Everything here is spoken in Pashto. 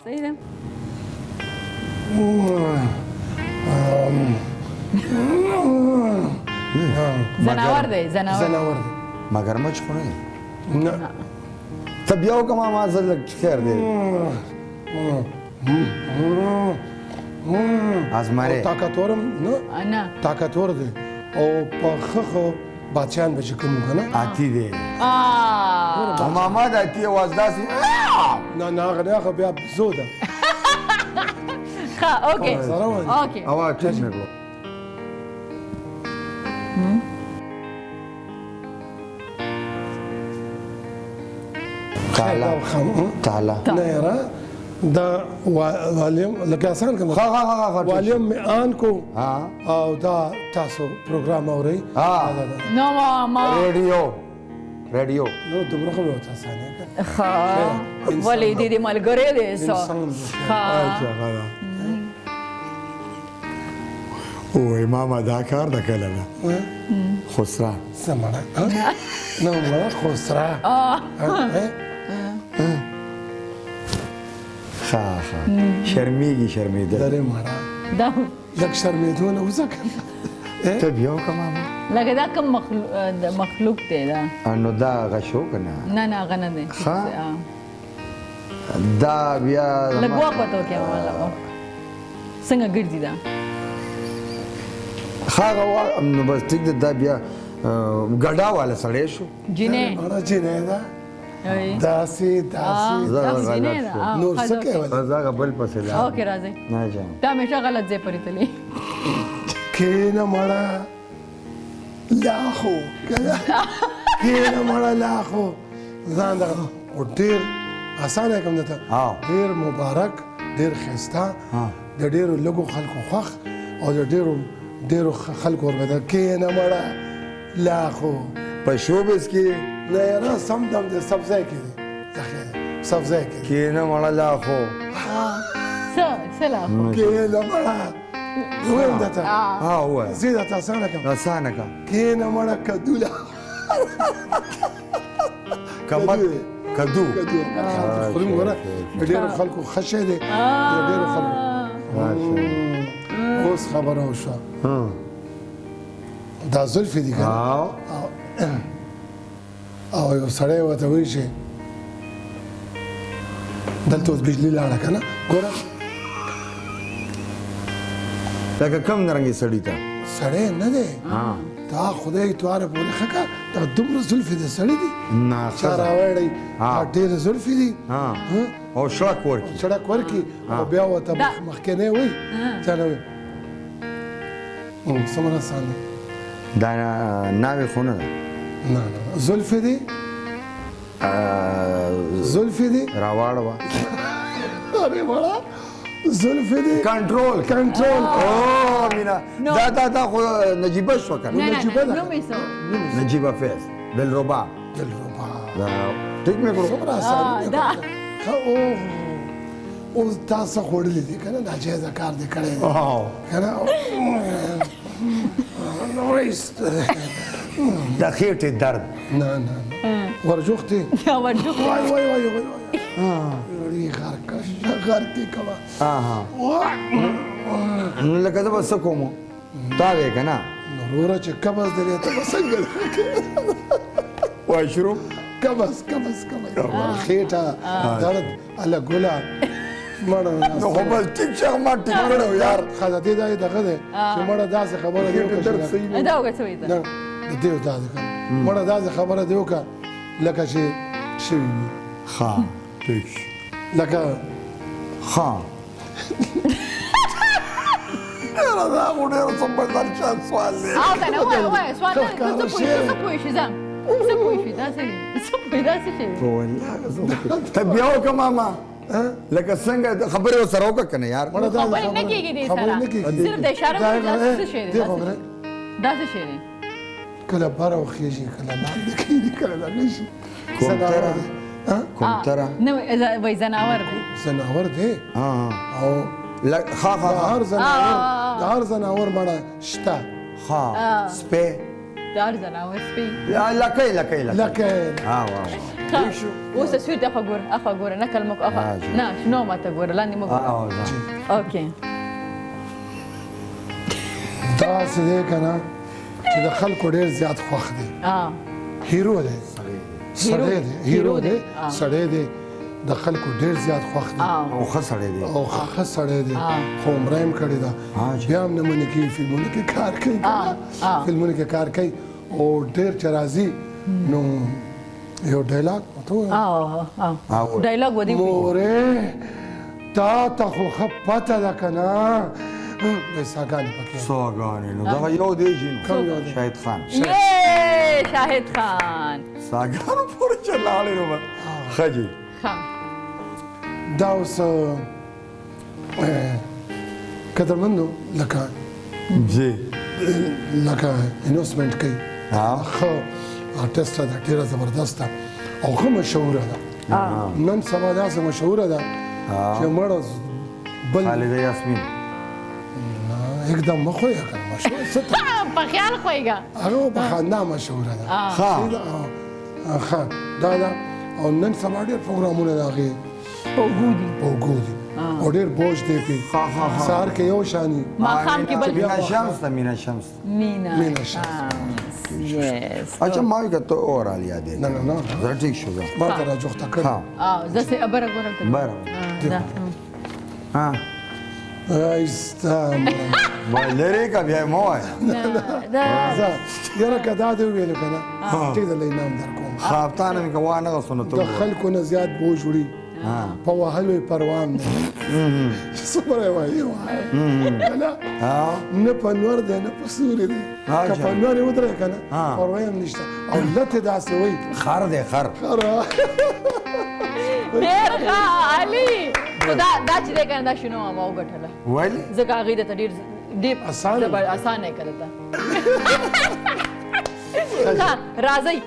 صحیح ده زناور دی زناور دی مگرمچ خو نه نه ته بیا وکړه ما زه لږ خیر دی ازمره طاقتورم نه طاقتور دی او په ښه بادشاهان به چې کوم که نه آتی دی آه او ماما د آتی اواز داسې نه هغه نه هغه بیا بزو ده ښه اوکې سره وایي اوکې اوا ټیټ مې کړو تعالی نه یاره دا والیم لکه آسان کوم والیم می آن کو او دا تاسو پروګرام اورئ نو ما ریډیو نو دومره خو به ورته اسانه که ښه ولې دې ملګری دی سو انسان ښه وای ماما دا کار د کله ده خسرا سمړه نو مړه خسرا ښه شرمیږي شرمېدل درې مړه دا لږ شرمېدونه وځکه ته بیا وکړه ماما لکه دا کوم مخلوق دی دا نو دا هغه شو که نه نه هغه نه دی دا بیا لږ وخت وکړه والله څنګه ګرځي دا ښه نو بس ټیک ده دا بیا ګډا والا سړی شو جینې مړه جینې ده داسې نور څه کوي زه هغه بل پسې لاړم اوکې راځئ نه جان ته همیشه غلط ځای پورې تللی کینه مړه لاخو کینه مړه لاخو ځان دغه او ډېر اسانه کوم درته ډېر مبارک ډېر ښایسته د ډېرو لږو خلکو خوښ او د ډېرو خلکو وربدل کینه مړه لاخو په شوبز کې نه یاره سم دم دی سب ځای کې دی سب ځای کې دی کینه مړه لاخو څه لاخو کینه مړه ویم درته ووایه زه درته اسانه کوم اسانه کړه کینه مړه کدوله کدو خوریم ګوره د ډېرو خلکو ښه شی دی د ډېرو خلکو اوس خبره وشوه دا زلفې دي که او یو سړی ورته وایي چې دلته اوس بجلي لاړه که نه ګوره لکه کم نرنګې سړي ته سړی نه دی دا خدای تواره پورې ښه کړه دا دومره زلفې د سړي دي نه چا راوړی دا ډېرې زلفې دي او شړک ورکړي چړک ورکړي او بیا ورته مخکینی وایي چا نه وایي څومره اسان دی دا ناوې خو نه ده نه زلفې دي زلفې دي راواړه وه ارې وړه زلفې دي کنټرول او مینا دا خو نجیبه شوه که نه نجیبه ده نوم یې څه نجیبه فیض دلربا دلربا ټیک مې کړو څومره اسان دا اوس تا څه خوړلي دي که نه ناجایزه کار دې کړی دی که نه د خېټې درد نه ورجوختې ورجوخت وای غر کې کوه نو لکه زه به څه کوم تا وې که نه وروره چې قبض دی ته به څنګه وای شروع قبض خېټه درد هله ګوله مړه نو خو بس ټیک شه ما ټیک کړی یار ښه د دې دا دغه دی چې مړه داسې خبره دی وکړه دا وګورئ څه وایي نه د دې دا دی مړه داسې خبره دی وکړه لکه چې شوي وي ښه ټیک لکه ښه یاره دا خو ډېر سمبلدار شان سوال دی او که نه وایه سوال نه دی څه پوه شي ځه څه پوه شي داسې داسې شی ته بیا وکړه ماما لکه څنګه خبرې ورسره وکړه که نه یار خبرې نه کېږي دې سره صرف د اشاره څه شی دی دا څه شی دی کله بره وخېږي کله لاندې کېږي کله لاندې شي کومتره نه وایي ځناور دی ځناور دی او د هر ځناور مړه شته سپی د هر ځناور سپی لکۍ لکۍ اوس تصویر ته اخوا ګوره نقل مو اخوا نه شنو ماته ګوره لاندې مو ګوره اوکې دا څه دی که نه چې د خلکو ډېر زیات خوښ دی هیرو دی سړی دی هیرو دی سړی دی د خلکو ډېر زیات خوښ دی او ښه سړی دی او ښه سړی دی خو عمره یې کړې ده بیا هم نه منې کېږي فلمونو کې کار کوي فلمونو کې کار کوي او ډېر چې راځي نو یو ډایلاګ ډایلاګ ودی مورې تا ته خو ښه پته ده که نه ساګانې پکې ساګانې نو دغه یو دی چې کوم یو دی شاهد خان شاهد خان ساګانو پورې چې لاړې نو به ښه جي دا اوس قدرمندو لکه جی لکه انوسمنټ کوي ښه آرټسټه ده ډېره زبردسته او ښه مشهوره ده نن سبا داسې مشهوره ده چې مړه بل خالده یاسمین एकदम مخویه کنه مشهور څه ته په خیال خوېږه هغه په خندا مشهوره ده ښه ښه دا ده او نن سبا ډېر پروګرامونه د هغې په اوږو دي او ډېر بوج دی پې سهار کې یو شاني ماښام کې بل مینا شمس ته مینا شمس مینا شمس اچھا ما وی که تو اورال یادې نه نه نه زه ټیک شو زه ما ته راجوخته کړې زه سه ابره ګورم ته بر ها ایسته لرې که بیا مه وایه زه یاره که دا دې وویلو که نه ټیک ده له انعام در کوم خافتانه مې که وانغه سو نو د ته خلکو نه زیات بوج وړي په وهلو یې پروان دی چې څومره یې وایي نه په نور دی نه په سوري دی که په نور یې ودرې که نه پروا هم نشته او لتې داسې وایي خر دی خر ډېر ښه علي دا چې دی که نه دا شنو ما وګټله ولې ځکه هغې درته ډېر اسانه اسانه یې که درته راځئ